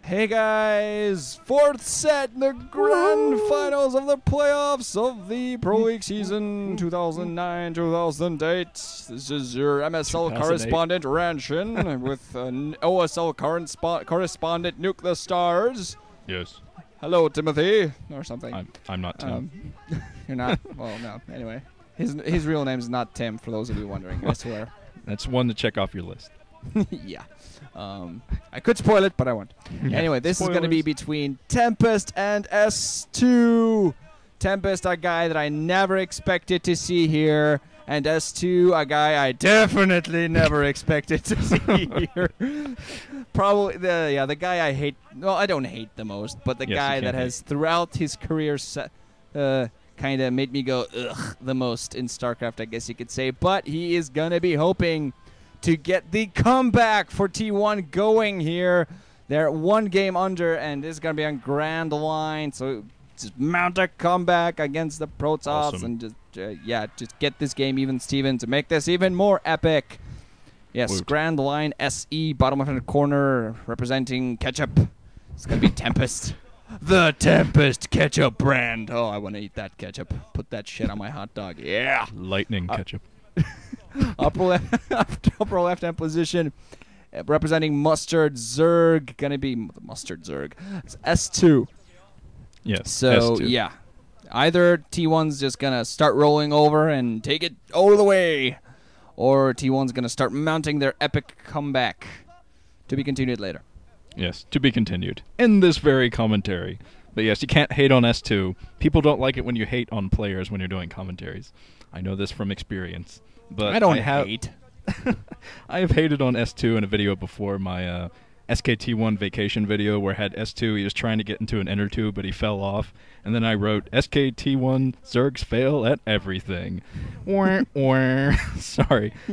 Hey guys, fourth set in the grand finals of the playoffs of the Pro League season 2009-2008. This is your MSL correspondent Ranshin with an OSL correspondent Nuke the Stars. Yes. Hello, Timothy, or something. I'm not Tim. You're not? Well, no. Anyway, his real name is not Tim, for those of you wondering, I swear. That's one to check off your list. Yeah. I could spoil it, but I won't. Anyway, this is going to be between Tempest and S2. Tempest, a guy that I never expected to see here, and S2, a guy I definitely never expected to see here. Probably the guy I hate. Well, I don't hate the most, but the guy that has throughout his career kind of made me go ugh the most in StarCraft, I guess you could say. But he is going to be hoping to get the comeback for T1 going here. They're one game under, and this is going to be on Grand Line. So just mount a comeback against the Protoss and just get this game even, Steven, to make this even more epic. Yes, Woot. Grand Line SE, bottom left-hand corner, representing Ketchup. It's going to be Tempest. The Tempest ketchup brand. Oh, I want to eat that ketchup. Put that shit on my hot dog. Yeah. Lightning ketchup. upper left-hand position, representing Mustard Zerg. Going to be the Mustard Zerg. It's S2. Yes. So, S2. Yeah. Either T1's just going to start rolling over and take it all the way, or T1's going to start mounting their epic comeback. To be continued later. Yes, to be continued in this very commentary. But yes, you can't hate on S2. People don't like it when you hate on players when you're doing commentaries. I know this from experience. But I don't hate. I have hated on S2 in a video before, my SKT1 vacation video where I had S2. He was trying to get into an inner tube, but he fell off. And then I wrote, SKT1 Zergs fail at everything. Sorry.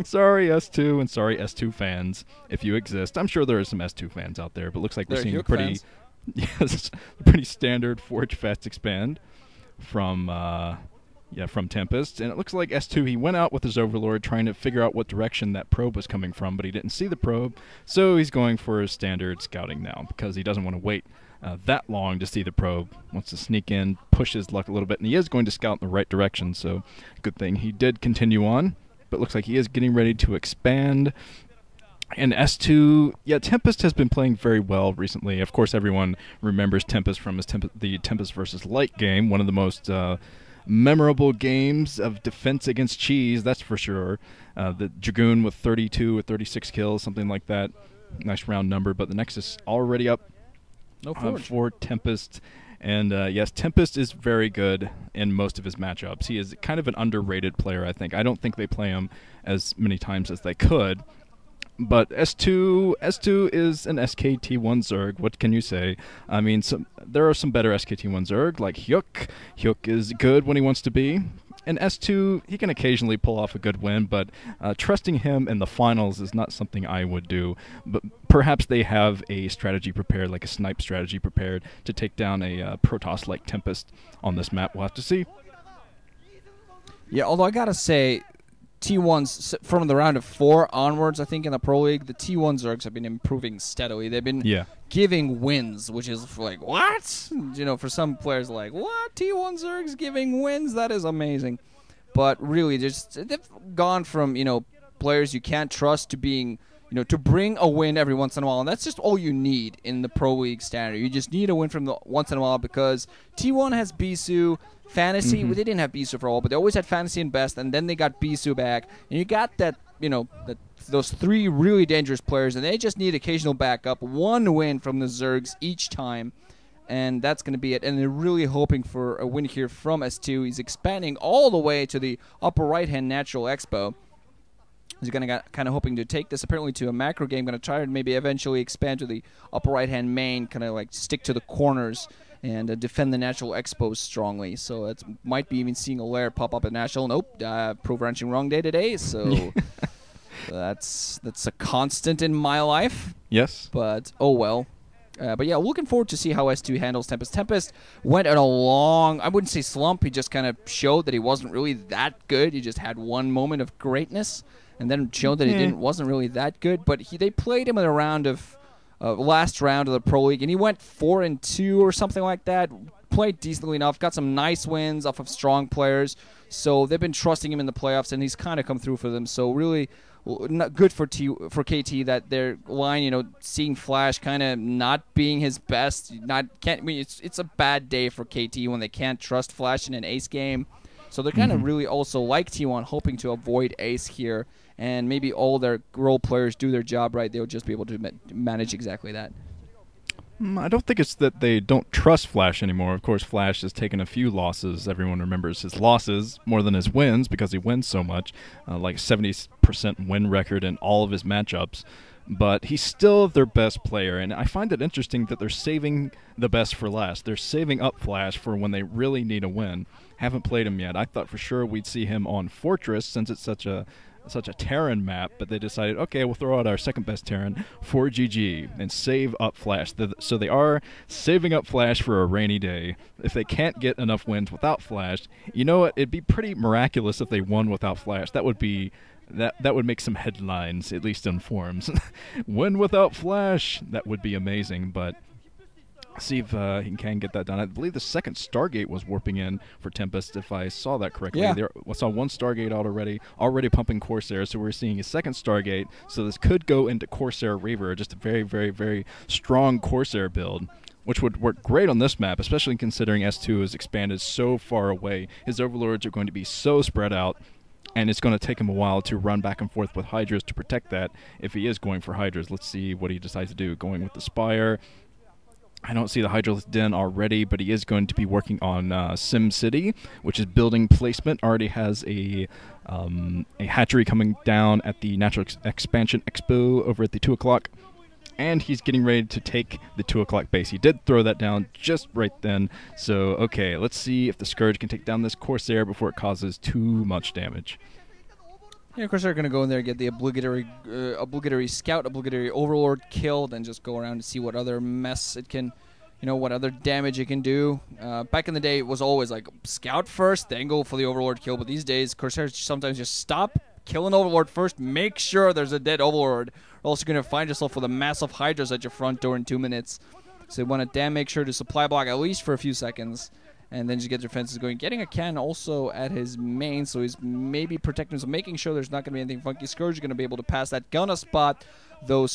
Sorry, S2, and sorry, S2 fans, if you exist. I'm sure there are some S2 fans out there, but looks like we're seeing a pretty, pretty standard Forge Fast Expand from Tempest. And it looks like S2, he went out with his Overlord trying to figure out what direction that probe was coming from, but he didn't see the probe, so he's going for his standard scouting now because he doesn't want to wait that long to see the probe. Wants to sneak in, push his luck a little bit, and he is going to scout in the right direction, so good thing he did continue on, but looks like he is getting ready to expand. And S2, Tempest has been playing very well recently. Of course, everyone remembers Tempest from his the Tempest versus Light game, one of the most memorable games of defense against cheese, that's for sure. The Dragoon with 32 or 36 kills, something like that. Nice round number, but the Nexus already up for Tempest. And yes, Tempest is very good in most of his matchups. He is kind of an underrated player, I think. I don't think they play him as many times as they could. But S2 is an SKT1 Zerg. What can you say? I mean, there are some better SKT1 Zerg, like Hyuk. Hyuk is good when he wants to be. And S2, he can occasionally pull off a good win, but trusting him in the finals is not something I would do. But perhaps they have a strategy prepared, like a snipe strategy prepared, to take down a Protoss like Tempest on this map. We'll have to see. Yeah, although I gotta say, T1s, from the round of 4 onwards, I think, in the Pro League, the T1 Zergs have been improving steadily. They've been giving wins, which is like, what? You know, for some players, like, what? T1 Zergs giving wins? That is amazing. But really, they've gone from, players you can't trust to being, to bring a win every once in a while. And that's just all you need in the Pro League standard. You just need a win from the once in a while because T1 has Bisu. Fantasy, they didn't have Bisu for a while, but they always had Fantasy and Best, and then they got Bisu back. And you got that, those 3 really dangerous players, and they just need occasional backup. 1 win from the Zergs each time, and that's going to be it. And they're really hoping for a win here from S2. He's expanding all the way to the upper right-hand Natural Expo. He's kind of hoping to take this apparently to a macro game. Going to try to maybe eventually expand to the upper right-hand main, kind of like stick to the corners and defend the Natural Expos strongly. So it might be even seeing a lair pop up at National. Nope, Pro Ranching wrong day today, so that's a constant in my life. Yes. But, oh well. But yeah, looking forward to see how S2 handles Tempest. Tempest went on a long, I wouldn't say slump, he just kind of showed that he wasn't really that good. He just had one moment of greatness, and then showed that he wasn't really that good. But they played him in a round of last round of the Pro League, and he went 4-2 or something like that. Played decently enough, got some nice wins off of strong players. So they've been trusting him in the playoffs, and he's kind of come through for them. So really not good for KT that their line, seeing Flash kind of not being his best. It's a bad day for KT when they can't trust Flash in an ace game. So they're kind of really also like T1, hoping to avoid ace here, and maybe all their role players do their job right. They'll just be able to manage exactly that. I don't think it's that they don't trust Flash anymore. Of course, Flash has taken a few losses. Everyone remembers his losses more than his wins because he wins so much, like 70% win record in all of his matchups. But he's still their best player, and I find it interesting that they're saving the best for last. They're saving up Flash for when they really need a win. Haven't played him yet. I thought for sure we'd see him on Fortress since it's such a Terran map, but they decided, okay, we'll throw out our second best Terran for GG and save up Flash. So they are saving up Flash for a rainy day. If they can't get enough wins without Flash, you know what? It'd be pretty miraculous if they won without Flash. That would be that would make some headlines, at least in forums. Win without Flash, that would be amazing, but see if he can get that done. I believe the second Stargate was warping in for Tempest, if I saw that correctly. Yeah. I saw one Stargate out already pumping Corsair, so we're seeing a second Stargate. So this could go into Corsair Reaver, just a very, very, very strong Corsair build, which would work great on this map, especially considering S2 has expanded so far away. His Overlords are going to be so spread out, and it's going to take him a while to run back and forth with Hydras to protect that if he is going for Hydras. Let's see what he decides to do. Going with the Spire. I don't see the Hydralisk Den already, but he is going to be working on Sim City, which is building placement. Already has a hatchery coming down at the Natural Expansion Expo over at the 2 o'clock. And he's getting ready to take the 2 o'clock base. He did throw that down just right then. So, okay, let's see if the Scourge can take down this Corsair before it causes too much damage. Yeah, of course they're going to go in there and get the obligatory scout, obligatory overlord kill, then just go around and see what other mess it can, what other damage it can do. Back in the day, it was always like scout first, then go for the overlord kill. But these days, Corsairs sometimes just stop, kill an overlord first, make sure there's a dead overlord, or else you're going to find yourself with a massive Hydras at your front door in 2 minutes. So you want to make sure to supply block at least for a few seconds, and then just get your fences going. Getting a cannon also at his main, so he's maybe protecting himself, making sure there's not going to be anything funky. Scourge is going to be able to pass that. Gonna spot the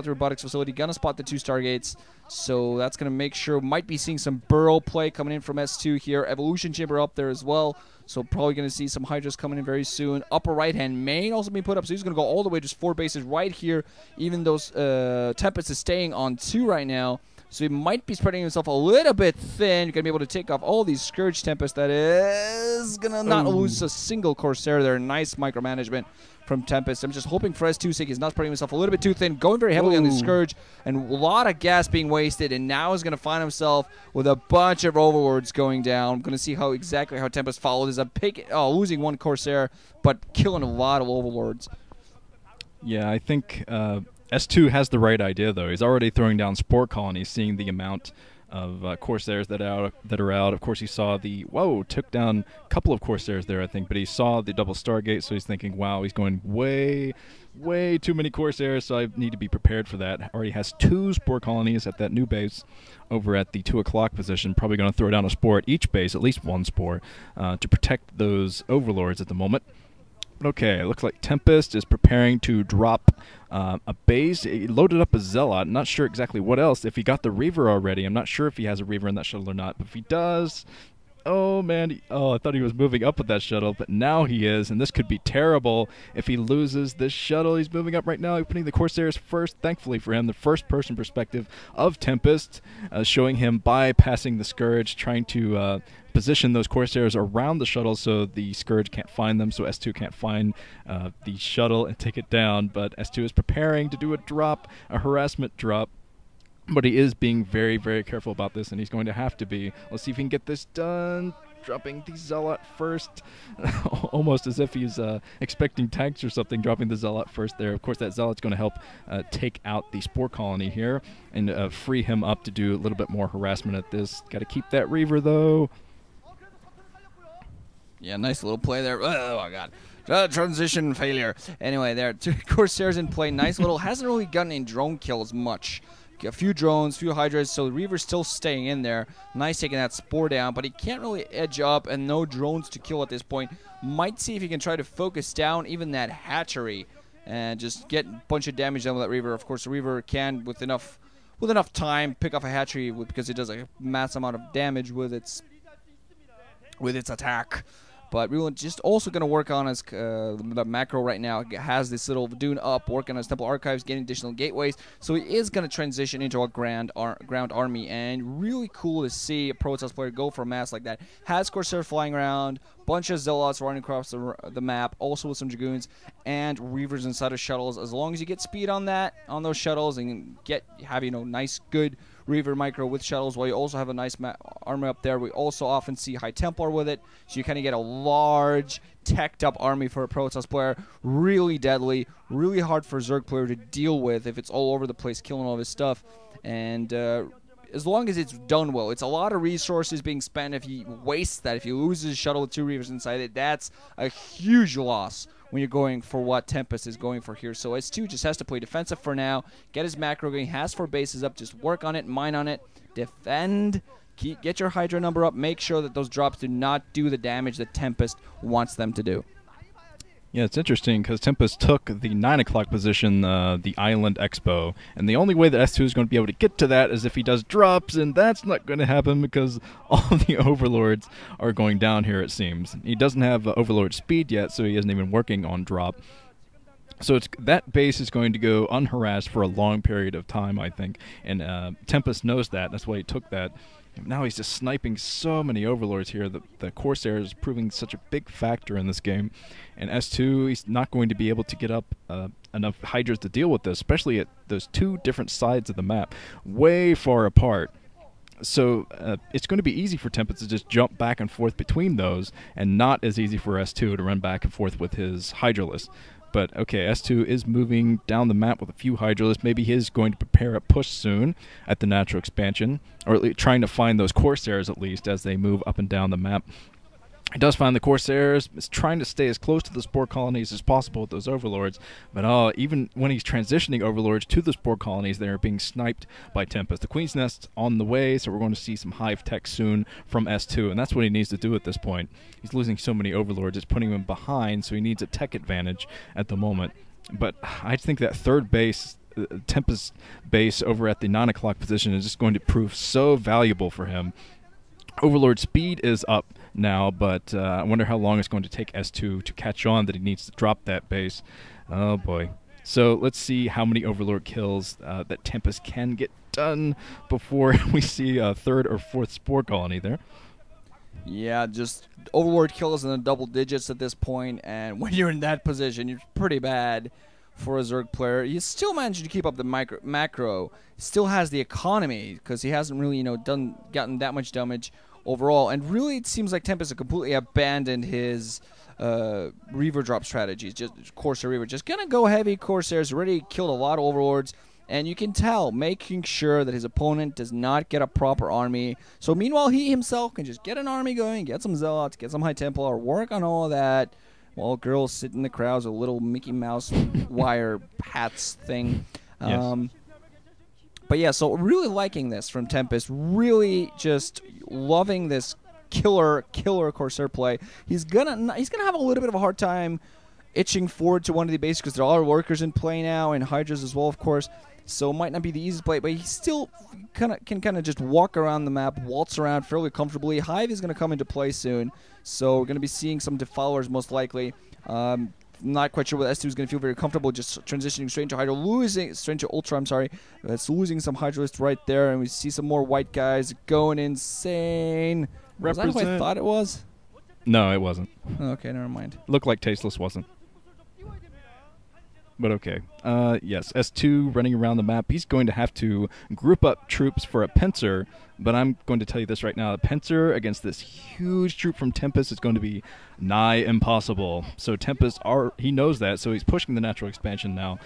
robotics facility, gonna spot the 2 Stargates. So that's going to make sure, might be seeing some burrow play coming in from S2 here. Evolution Chamber up there as well. So probably going to see some Hydras coming in very soon. Upper right-hand main also being put up. So he's going to go all the way, just 4 bases right here. Even though Tempest is staying on 2 right now. So he might be spreading himself a little bit thin. You're going to be able to take off all these Scourge Tempest. That is going to not lose a single Corsair there. Nice micromanagement from Tempest. I'm just hoping for S2's sake he's not spreading himself a little bit too thin. Going very heavily on the Scourge. And a lot of gas being wasted. And now he's going to find himself with a bunch of Overlords going down. I'm going to see exactly how Tempest followed. Is losing 1 Corsair, but killing a lot of Overlords. Yeah, I think S2 has the right idea, though. He's already throwing down Spore Colonies, seeing the amount of Corsairs that are out. Of course, he saw took down a couple of Corsairs there, I think, but he saw the double Stargate, so he's thinking, wow, he's going way, way too many Corsairs, so I need to be prepared for that. Already has 2 Spore Colonies at that new base over at the 2 o'clock position. Probably going to throw down a Spore at each base, at least 1 Spore, to protect those Overlords at the moment. Okay, it looks like Tempest is preparing to drop a base. He loaded up a Zealot. Not sure exactly what else. If he got the Reaver already, I'm not sure if he has a Reaver in that shuttle or not. But if he does, oh man, I thought he was moving up with that shuttle, but now he is, and this could be terrible if he loses this shuttle. He's moving up right now. He's putting the Corsairs first. Thankfully for him, the first-person perspective of Tempest, showing him bypassing the Scourge, trying to position those Corsairs around the shuttle so the Scourge can't find them, so S2 can't find the shuttle and take it down. But S2 is preparing to do a harassment drop. But he is being very, very careful about this, and he's going to have to be. Let's see if he can get this done. Dropping the Zealot first. Almost as if he's expecting tanks or something, dropping the Zealot first there. Of course, that Zealot's going to help take out the Spore Colony here and free him up to do a little bit more harassment at this. Got to keep that Reaver, though. Yeah, nice little play there. Oh, my God. Transition failure. Anyway, there, 2 Corsairs in play. Nice little, hasn't really gotten any drone kills much. A few drones, few Hydras, so the Reaver's still staying in there. Nice taking that Spore down, but he can't really edge up, and no drones to kill at this point. Might see if he can try to focus down even that hatchery and just get a bunch of damage done with that Reaver. Of course, the Reaver can, with enough time, pick off a hatchery because it does a mass amount of damage with its attack. But we're just also going to work on his the macro right now. It has this little Dune up, working on his Temple Archives, getting additional gateways. So he is going to transition into a ground army. And really cool to see a Protoss player go for a mass like that. Has Corsair flying around, bunch of Zealots running across the map, also with some Dragoons, and Reavers inside of shuttles. As long as you get speed on those shuttles, and have nice, good Reaver micro with shuttles, while you also have a nice army up there. We also often see High Templar with it, so you kind of get a large, teched up army for a Protoss player. Really deadly, really hard for a Zerg player to deal with if it's all over the place, killing all of his stuff. And as long as it's done well, it's a lot of resources being spent. If he wastes that, if he loses his shuttle with 2 Reavers inside it, that's a huge loss when you're going for what Tempest is going for here. So S2 just has to play defensive for now, get his macro going, has 4 bases up, just work on it, mine on it, defend, get your Hydra number up, make sure that those drops do not do the damage that Tempest wants them to do. Yeah, it's interesting because Tempest took the 9 o'clock position, the Island Expo, and the only way that S2 is going to be able to get to that is if he does drops, and that's not going to happen because all the Overlords are going down here, it seems. He doesn't have Overlord speed yet, so he isn't even working on drop. So that base is going to go unharassed for a long period of time, I think, and Tempest knows that. That's why he took that. Now he's just sniping so many Overlords here. The Corsair is proving such a big factor in this game. And S2, he's not going to be able to get up enough Hydras to deal with this, especially at those 2 different sides of the map, way far apart. So it's going to be easy for Tempest to just jump back and forth between those, and not as easy for S2 to run back and forth with his Hydralisk. But, okay, S2 is moving down the map with a few Hydralisks. Maybe he is going to prepare a push soon at the natural expansion, or at least trying to find those Corsairs at least as they move up and down the map. He does find the Corsairs, is trying to stay as close to the Spore colonies as possible with those Overlords, but even when he's transitioning Overlords to the Spore colonies, they're being sniped by Tempest. The Queen's Nest's on the way, so we're going to see some Hive tech soon from S2, and that's what he needs to do at this point. He's losing so many Overlords, it's putting him behind, so he needs a tech advantage at the moment. But I think that 3rd base, Tempest base over at the 9 o'clock position, is just going to prove so valuable for him. Overlord speed is up now, but I wonder how long it's going to take S2 to catch on that he needs to drop that base. Oh boy. So let's see how many Overlord kills that Tempest can get done before we see a 3rd or 4th Spore colony there. Yeah, just Overlord kills in the double digits at this point, and when you're in that position, you're pretty bad for a Zerg player. He's still managing to keep up the macro. Still has the economy because he hasn't really, gotten that much damage overall. And really, it seems like Tempest has completely abandoned his Reaver drop strategies. Just Corsair Reaver, just gonna go heavy. Corsairs already killed a lot of Overlords. And you can tell, making sure that his opponent does not get a proper army. So meanwhile, he himself can just get an army going, get some Zealots, get some High Templar, work on all of that, while girls sit in the crowds with a little Mickey Mouse wire hats thing. Yes. But yeah, so really liking this from Tempest. Really just loving this killer Corsair play. He's gonna have a little bit of a hard time itching forward to one of the bases because there are workers in play now and Hydras as well, of course. So it might not be the easiest play, but he still can just walk around the map, waltz around fairly comfortably. Hive is going to come into play soon, so we're going to be seeing some Defowlers most likely. Not quite sure whether S2 is going to feel very comfortable just transitioning straight into Hydra, straight into Ultra, I'm sorry. It's losing some Hydralists right there, and we see some more white guys going insane. Was that who I thought it was? No, it wasn't. Okay, never mind. Looked like Tasteless wasn't. But okay. Yes, S2 running around the map. He's going to have to group up troops for a pincer But I'm going to tell you this right now. The Pincer against this huge troop from Tempest is going to be nigh impossible. So Tempest, he knows that, so he's pushing the natural expansion now,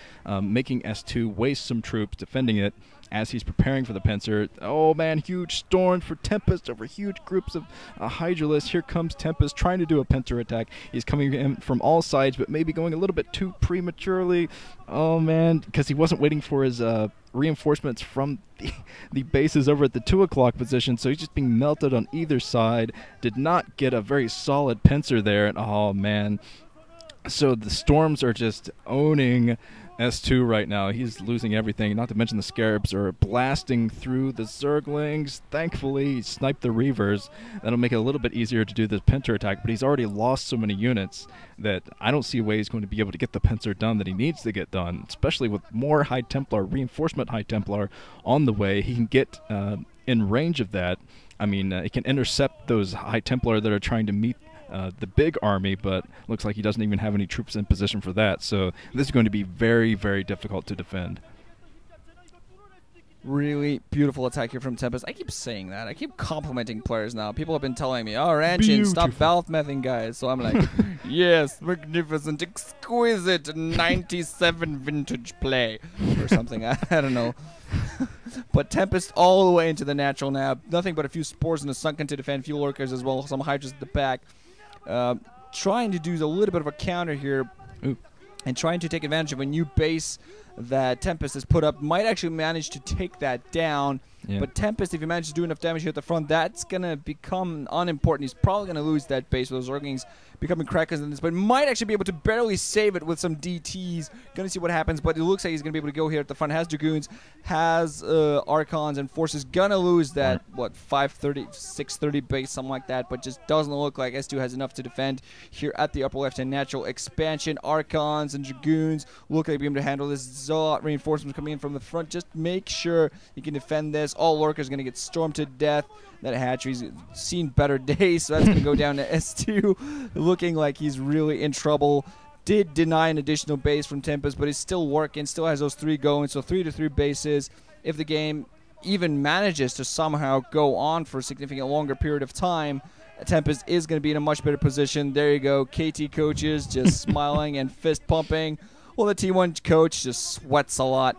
making S2 waste some troops defending it as he's preparing for the Pincer. Oh man, huge storms for Tempest over huge groups of Hydralisks. Here comes Tempest trying to do a Pincer attack. He's coming in from all sides, but maybe going a little bit too prematurely. Oh man, because he wasn't waiting for his reinforcements from the bases over at the 2 o'clock position, so he's just being melted on either side. Did not get a very solid Pincer there, and oh man. So the Storms are just owning S2 right now. He's losing everything, not to mention the Scarabs are blasting through the Zerglings. Thankfully, he sniped the Reavers. That'll make it a little bit easier to do this Pincer attack, but he's already lost so many units that I don't see a way he's going to be able to get the Pincer done that he needs to get done, especially with more High Templar, reinforcement High Templar on the way. He can get in range of that. I mean, he can intercept those High Templar that are trying to meet the big army, but looks like he doesn't even have any troops in position for that. So this is going to be very, very difficult to defend. Really beautiful attack here from Tempest. I keep saying that. I keep complimenting players now. People have been telling me, oh, Ranchin, stop valve-mething, guys. So I'm like, yes, magnificent, exquisite, 97 vintage play. Or something. I don't know. But Tempest all the way into the natural now. Nothing but a few spores and a sunken to defend. Few lurkers as well. Some hydras at the back. Trying to do a little bit of a counter here. Ooh. And trying to take advantage of a new base that Tempest has put up. Might actually manage to take that down. Yeah. But Tempest, if he manages to do enough damage here at the front, that's going to become unimportant. He's probably going to lose that base with those Zerglings becoming crackers in this, but might actually be able to barely save it with some DTs. Going to see what happens, but it looks like he's going to be able to go here at the front. Has Dragoons, has Archons and Forces. Going to lose that, what, 530, 630 base, something like that, but just doesn't look like S2 has enough to defend here at the upper left-hand natural expansion. Archons and Dragoons look like they'll be able to handle this. Zealot reinforcements coming in from the front. Just make sure you can defend this. All lurkers going to get stormed to death. That hatchery's seen better days, so that's going to go down to S2, looking like he's really in trouble. Did deny an additional base from Tempest, but he's still working, still has those 3 going, so 3 to 3 bases. If the game even manages to somehow go on for a significant longer period of time, Tempest is going to be in a much better position. There you go, KT coaches just smiling and fist pumping. Well, the T1 coach just sweats a lot.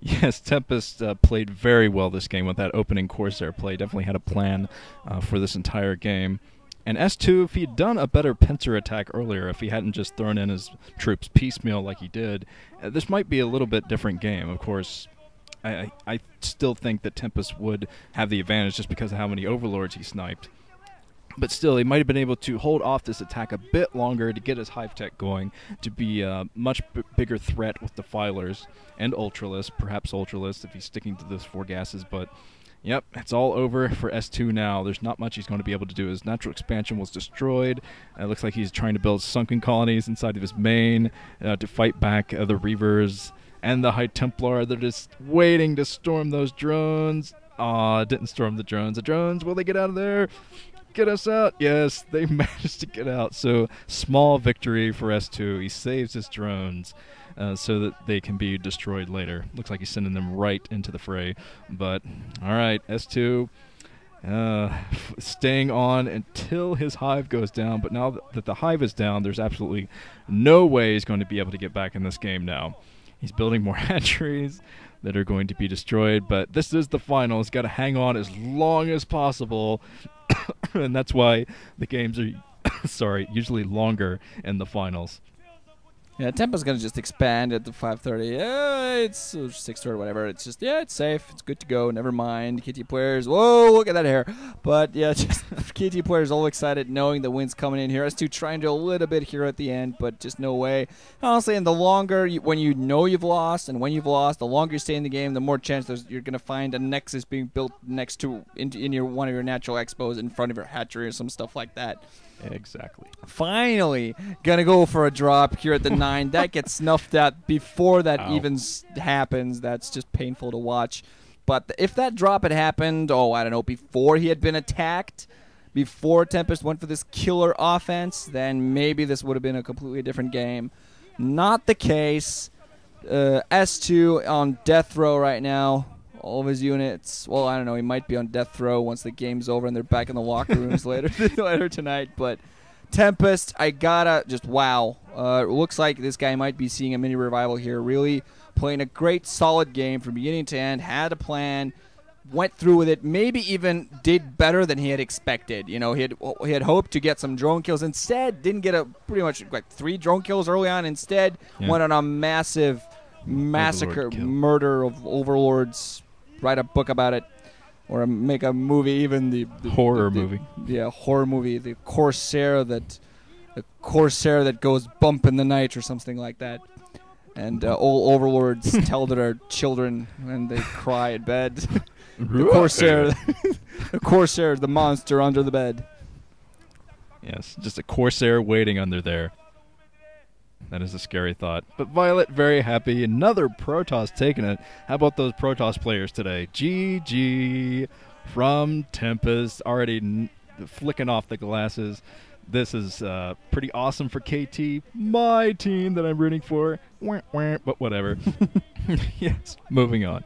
Yes, Tempest played very well this game with that opening Corsair play. Definitely had a plan for this entire game. And S2, if he had done a better Pincer attack earlier, if he hadn't just thrown in his troops piecemeal like he did, this might be a little bit different game. Of course, I still think that Tempest would have the advantage just because of how many Overlords he sniped. But still, he might have been able to hold off this attack a bit longer to get his Hive Tech going, to be a much bigger threat with Defilers and Ultralisk, perhaps Ultralisk if he's sticking to those 4 gases. But, yep, it's all over for S2 now. There's not much he's going to be able to do. His natural expansion was destroyed. It looks like he's trying to build sunken colonies inside of his main to fight back the Reavers and the High Templar. They're just waiting to storm those drones. Aw, didn't storm the drones. The drones, will they get out of there? Get us out. Yes, they managed to get out. So small victory for S2. He saves his drones so that they can be destroyed later. Looks like he's sending them right into the fray. But all right, S2 staying on until his hive goes down. But now that the hive is down, there's absolutely no way he's going to be able to get back in this game now. He's building more hatcheries that are going to be destroyed, but this is the final. He's got to hang on as long as possible, and that's why the games are usually longer in the finals. Yeah, Tempest's going to just expand at the 5:30. It's 6:30, whatever. It's just, it's safe. It's good to go. Never mind. KT players, whoa, look at that hair. But, yeah, just KT players all excited knowing the win's coming in here. S2 trying to do a little bit here at the end, but just no way. Honestly, and the longer, when you know you've lost and when you've lost, the longer you stay in the game, the more chance you're going to find a nexus being built next to, in your one of your natural expos in front of your hatchery or some stuff like that. Exactly. Finally, gonna go for a drop here at the 9. That gets snuffed out before that even happens. That's just painful to watch. But if that drop had happened, I don't know, before he had been attacked, before Tempest went for this killer offense, then maybe this would have been a completely different game. Not the case. S2 on death row right now. all of his units. Well, I don't know. He might be on death row once the game's over and they're back in the locker rooms later tonight. But Tempest, I gotta just wow. Looks like this guy might be seeing a mini revival here. Really playing a great, solid game from beginning to end. Had a plan. Went through with it, maybe even did better than he had expected. You know, he had hoped to get some drone kills. Instead, didn't get pretty much like 3 drone kills early on. Instead, went on a massive massacre, murder of overlords. Write a book about it, or make a movie. Even the horror movie. Yeah, horror movie. The Corsair that goes bump in the night or something like that. And all overlords tell their children when they cry in bed. The Corsair, the monster under the bed. Yes, just a Corsair waiting under there. That is a scary thought. But Violet, very happy. Another Protoss taking it. How about those Protoss players today? GG from Tempest, already flicking off the glasses. This is pretty awesome for KT, my team that I'm rooting for. But whatever. Yes, moving on.